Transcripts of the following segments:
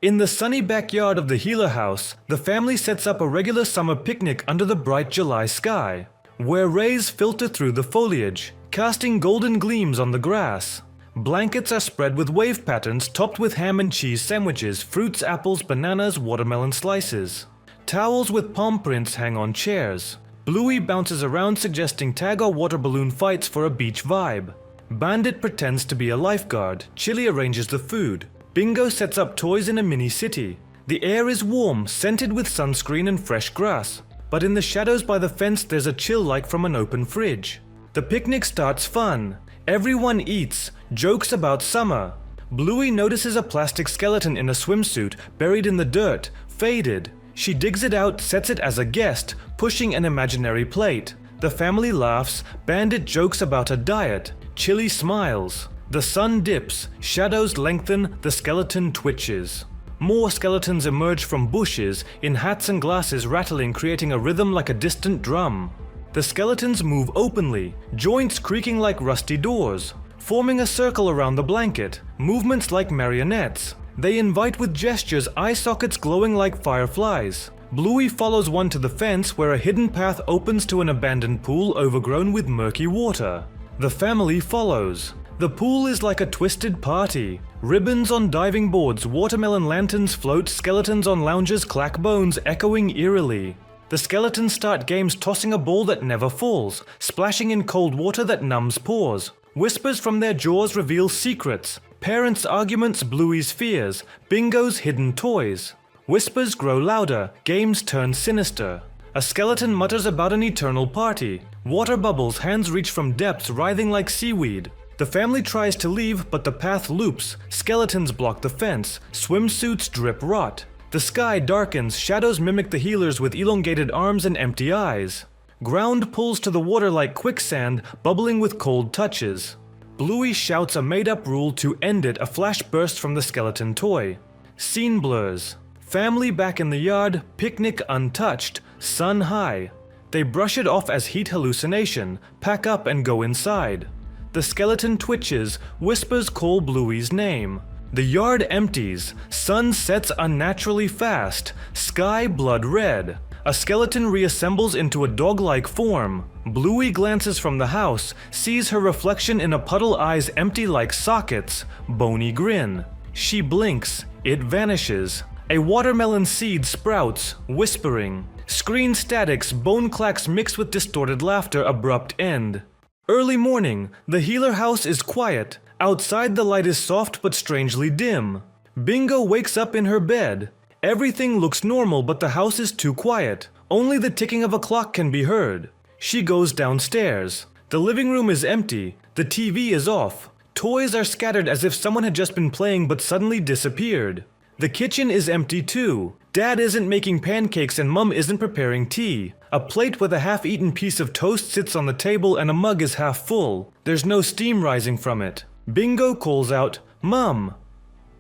In the sunny backyard of the Healer house, the family sets up a regular summer picnic under the bright July sky, where rays filter through the foliage, casting golden gleams on the grass. Blankets are spread with wave patterns topped with ham and cheese sandwiches, fruits, apples, bananas, watermelon slices. Towels with palm prints hang on chairs. Bluey bounces around suggesting tag or water balloon fights for a beach vibe. Bandit pretends to be a lifeguard. Chili arranges the food. Bingo sets up toys in a mini city. The air is warm, scented with sunscreen and fresh grass. But in the shadows by the fence there's a chill like from an open fridge. The picnic starts fun. Everyone eats, jokes about summer. Bluey notices a plastic skeleton in a swimsuit buried in the dirt, faded. She digs it out, sets it as a guest, pushing an imaginary plate. The family laughs, Bandit jokes about a diet. Chili smiles. The sun dips, shadows lengthen, the skeleton twitches. More skeletons emerge from bushes, in hats and glasses rattling, creating a rhythm like a distant drum. The skeletons move openly, joints creaking like rusty doors, forming a circle around the blanket, movements like marionettes. They invite with gestures, eye sockets glowing like fireflies. Bluey follows one to the fence where a hidden path opens to an abandoned pool overgrown with murky water. The family follows. The pool is like a twisted party. Ribbons on diving boards, watermelon lanterns float, skeletons on lounges clack bones echoing eerily. The skeletons start games tossing a ball that never falls, splashing in cold water that numbs paws. Whispers from their jaws reveal secrets. Parents' arguments, Bluey's fears, Bingo's hidden toys. Whispers grow louder, games turn sinister. A skeleton mutters about an eternal party. Water bubbles, hands reach from depths writhing like seaweed. The family tries to leave, but the path loops. Skeletons block the fence. Swimsuits drip rot. The sky darkens, shadows mimic the healers with elongated arms and empty eyes. Ground pulls to the water like quicksand, bubbling with cold touches. Bluey shouts a made-up rule to end it, a flash bursts from the skeleton toy. Scene blurs. Family back in the yard, picnic untouched, sun high. They brush it off as heat hallucination, pack up and go inside. The skeleton twitches, whispers call Bluey's name. The yard empties, sun sets unnaturally fast, sky blood red. A skeleton reassembles into a dog-like form. Bluey glances from the house, sees her reflection in a puddle, eyes empty like sockets, bony grin. She blinks, it vanishes. A watermelon seed sprouts, whispering. Screen statics, bone clacks mixed with distorted laughter, abrupt end. Early morning, the Healer house is quiet. Outside the light is soft but strangely dim. Bingo wakes up in her bed. Everything looks normal but the house is too quiet. Only the ticking of a clock can be heard. She goes downstairs. The living room is empty. The TV is off. Toys are scattered as if someone had just been playing but suddenly disappeared. The kitchen is empty too. Dad isn't making pancakes and Mum isn't preparing tea. A plate with a half-eaten piece of toast sits on the table and a mug is half full. There's no steam rising from it. Bingo calls out, "Mum!"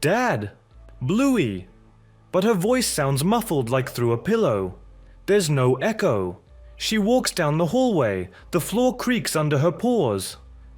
"Dad!" "Bluey!" But her voice sounds muffled like through a pillow. There's no echo. She walks down the hallway. The floor creaks under her paws.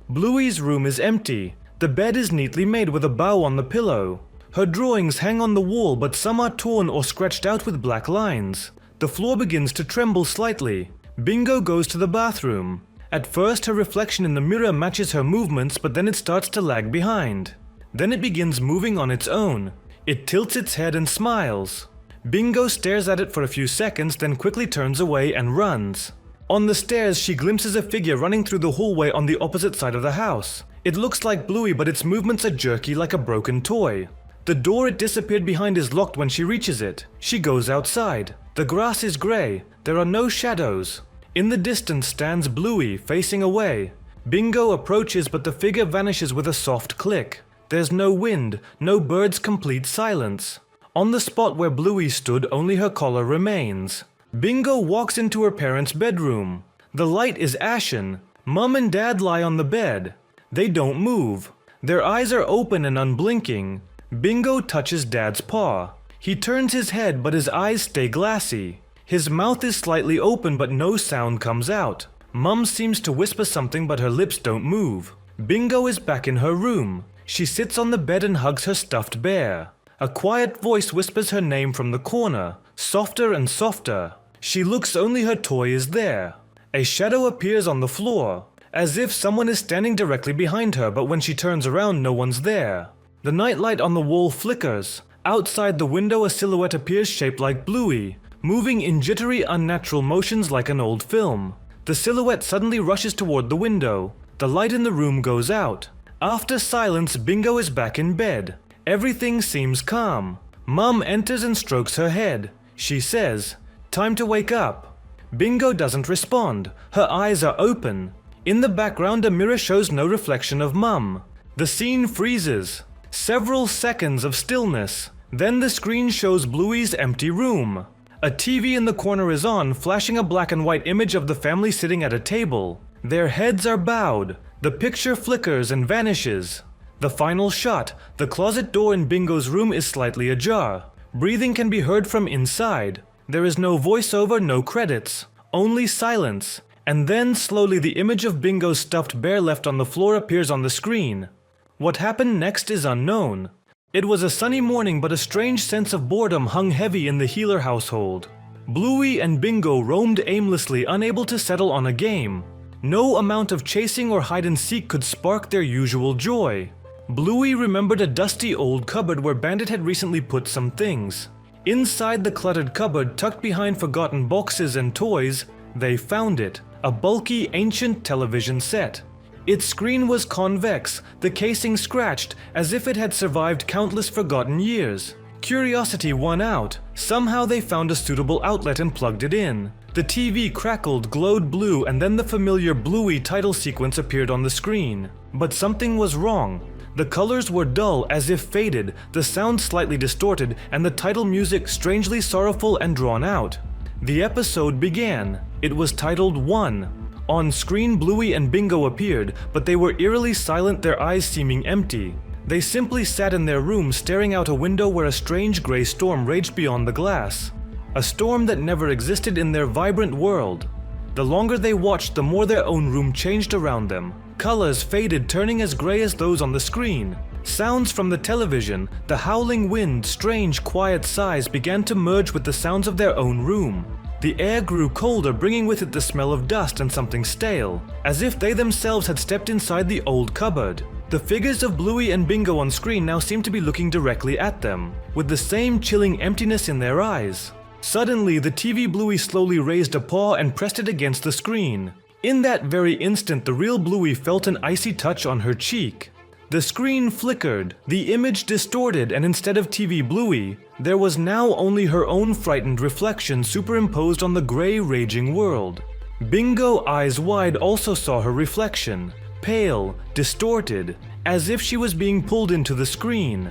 Bluey's room is empty. The bed is neatly made with a bow on the pillow. Her drawings hang on the wall, but some are torn or scratched out with black lines. The floor begins to tremble slightly. Bingo goes to the bathroom. At first, her reflection in the mirror matches her movements, but then it starts to lag behind. Then it begins moving on its own. It tilts its head and smiles. Bingo stares at it for a few seconds, then quickly turns away and runs. On the stairs, she glimpses a figure running through the hallway on the opposite side of the house. It looks like Bluey, but its movements are jerky like a broken toy. The door it disappeared behind is locked when she reaches it. She goes outside. The grass is grey. There are no shadows. In the distance stands Bluey, facing away. Bingo approaches, but the figure vanishes with a soft click. There's no wind, no birds, complete silence. On the spot where Bluey stood, only her collar remains. Bingo walks into her parents' bedroom. The light is ashen. Mum and Dad lie on the bed. They don't move. Their eyes are open and unblinking. Bingo touches Dad's paw. He turns his head, but his eyes stay glassy. His mouth is slightly open, but no sound comes out. Mum seems to whisper something, but her lips don't move. Bingo is back in her room. She sits on the bed and hugs her stuffed bear. A quiet voice whispers her name from the corner, softer and softer. She looks, only her toy is there. A shadow appears on the floor, as if someone is standing directly behind her, but when she turns around, no one's there. The nightlight on the wall flickers. Outside the window, a silhouette appears shaped like Bluey, moving in jittery, unnatural motions like an old film. The silhouette suddenly rushes toward the window. The light in the room goes out. After silence, Bingo is back in bed. Everything seems calm. Mum enters and strokes her head. She says, "Time to wake up." Bingo doesn't respond. Her eyes are open. In the background, a mirror shows no reflection of Mum. The scene freezes. Several seconds of stillness. Then the screen shows Bluey's empty room. A TV in the corner is on, flashing a black and white image of the family sitting at a table. Their heads are bowed. The picture flickers and vanishes. The final shot, the closet door in Bingo's room is slightly ajar. Breathing can be heard from inside. There is no voiceover, no credits, only silence. And then slowly the image of Bingo's stuffed bear left on the floor appears on the screen. What happened next is unknown. It was a sunny morning, but a strange sense of boredom hung heavy in the Healer household. Bluey and Bingo roamed aimlessly, unable to settle on a game. No amount of chasing or hide-and-seek could spark their usual joy. Bluey remembered a dusty old cupboard where Bandit had recently put some things. Inside the cluttered cupboard, tucked behind forgotten boxes and toys, they found it, a bulky, ancient television set. Its screen was convex, the casing scratched, as if it had survived countless forgotten years. Curiosity won out. Somehow they found a suitable outlet and plugged it in. The TV crackled, glowed blue, and then the familiar Bluey title sequence appeared on the screen. But something was wrong. The colors were dull, as if faded, the sound slightly distorted, and the title music strangely sorrowful and drawn out. The episode began. It was titled 1. On screen, Bluey and Bingo appeared, but they were eerily silent, their eyes seeming empty. They simply sat in their room, staring out a window where a strange gray storm raged beyond the glass. A storm that never existed in their vibrant world. The longer they watched, the more their own room changed around them. Colors faded, turning as gray as those on the screen. Sounds from the television, the howling wind, strange, quiet sighs began to merge with the sounds of their own room. The air grew colder, bringing with it the smell of dust and something stale, as if they themselves had stepped inside the old cupboard. The figures of Bluey and Bingo on screen now seemed to be looking directly at them, with the same chilling emptiness in their eyes. Suddenly, the TV Bluey slowly raised a paw and pressed it against the screen. In that very instant, the real Bluey felt an icy touch on her cheek. The screen flickered, the image distorted, and instead of TV Bluey, there was now only her own frightened reflection superimposed on the gray, raging world. Bingo, eyes wide, also saw her reflection, pale, distorted, as if she was being pulled into the screen.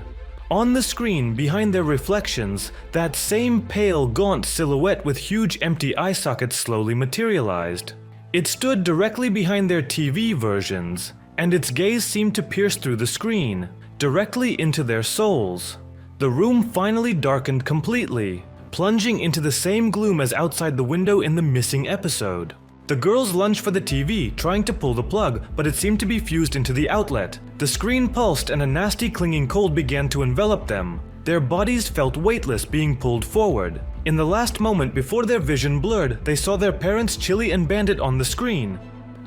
On the screen, behind their reflections, that same pale, gaunt silhouette with huge empty eye sockets slowly materialized. It stood directly behind their TV versions, and its gaze seemed to pierce through the screen, directly into their souls. The room finally darkened completely, plunging into the same gloom as outside the window in the missing episode. The girls lunged for the TV, trying to pull the plug, but it seemed to be fused into the outlet. The screen pulsed and a nasty clinging cold began to envelop them. Their bodies felt weightless, being pulled forward. In the last moment before their vision blurred, they saw their parents Chili and Bandit on the screen.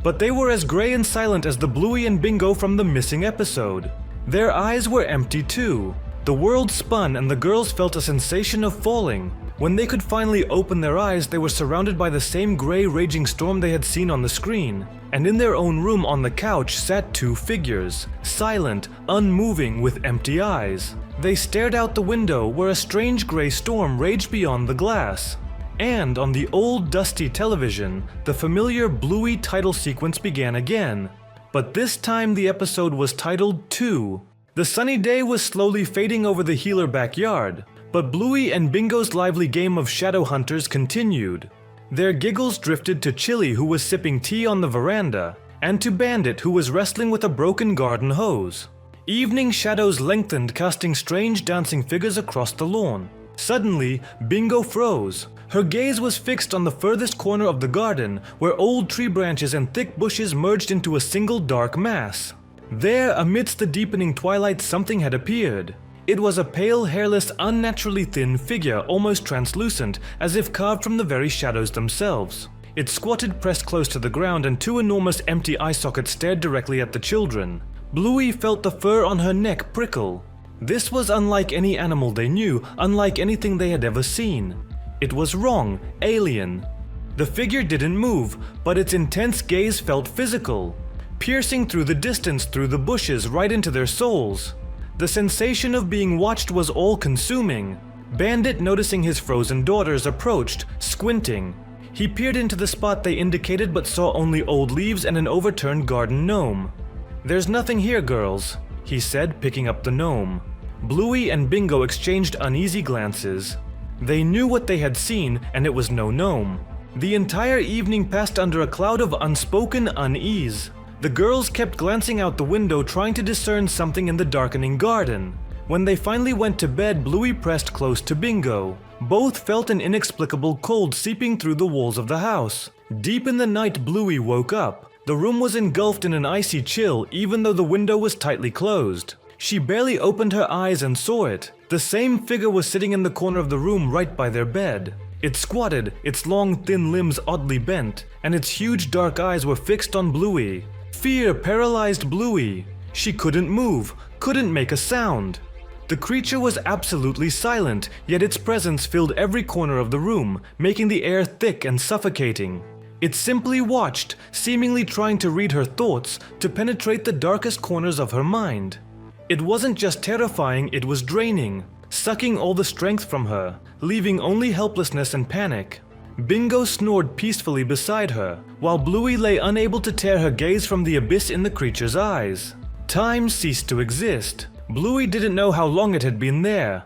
But they were as gray and silent as the Bluey and Bingo from the missing episode. Their eyes were empty too. The world spun and the girls felt a sensation of falling. When they could finally open their eyes, they were surrounded by the same gray, raging storm they had seen on the screen. And in their own room on the couch sat two figures, silent, unmoving, with empty eyes. They stared out the window where a strange gray storm raged beyond the glass. And on the old dusty television, the familiar Bluey title sequence began again. But this time the episode was titled 2. The sunny day was slowly fading over the Healer backyard, but Bluey and Bingo's lively game of shadow hunters continued. Their giggles drifted to Chili, who was sipping tea on the veranda, and to Bandit, who was wrestling with a broken garden hose. Evening shadows lengthened, casting strange dancing figures across the lawn. Suddenly, Bingo froze. Her gaze was fixed on the furthest corner of the garden, where old tree branches and thick bushes merged into a single dark mass. There, amidst the deepening twilight, something had appeared. It was a pale, hairless, unnaturally thin figure, almost translucent, as if carved from the very shadows themselves. It squatted pressed close to the ground, and two enormous empty eye sockets stared directly at the children. Bluey felt the fur on her neck prickle. This was unlike any animal they knew, unlike anything they had ever seen. It was wrong, alien. The figure didn't move, but its intense gaze felt physical, piercing through the distance, through the bushes, right into their souls. The sensation of being watched was all-consuming. Bandit, noticing his frozen daughters, approached, squinting. He peered into the spot they indicated but saw only old leaves and an overturned garden gnome. "There's nothing here, girls," he said, picking up the gnome. Bluey and Bingo exchanged uneasy glances. They knew what they had seen, and it was no gnome. The entire evening passed under a cloud of unspoken unease. The girls kept glancing out the window, trying to discern something in the darkening garden. When they finally went to bed, Bluey pressed close to Bingo. Both felt an inexplicable cold seeping through the walls of the house. Deep in the night, Bluey woke up. The room was engulfed in an icy chill, even though the window was tightly closed. She barely opened her eyes and saw it. The same figure was sitting in the corner of the room right by their bed. It squatted, its long thin limbs oddly bent, and its huge dark eyes were fixed on Bluey. Fear paralyzed Bluey. She couldn't move, couldn't make a sound. The creature was absolutely silent, yet its presence filled every corner of the room, making the air thick and suffocating. It simply watched, seemingly trying to read her thoughts, to penetrate the darkest corners of her mind. It wasn't just terrifying, it was draining, sucking all the strength from her, leaving only helplessness and panic. Bingo snored peacefully beside her, while Bluey lay unable to tear her gaze from the abyss in the creature's eyes. Time ceased to exist. Bluey didn't know how long it had been there.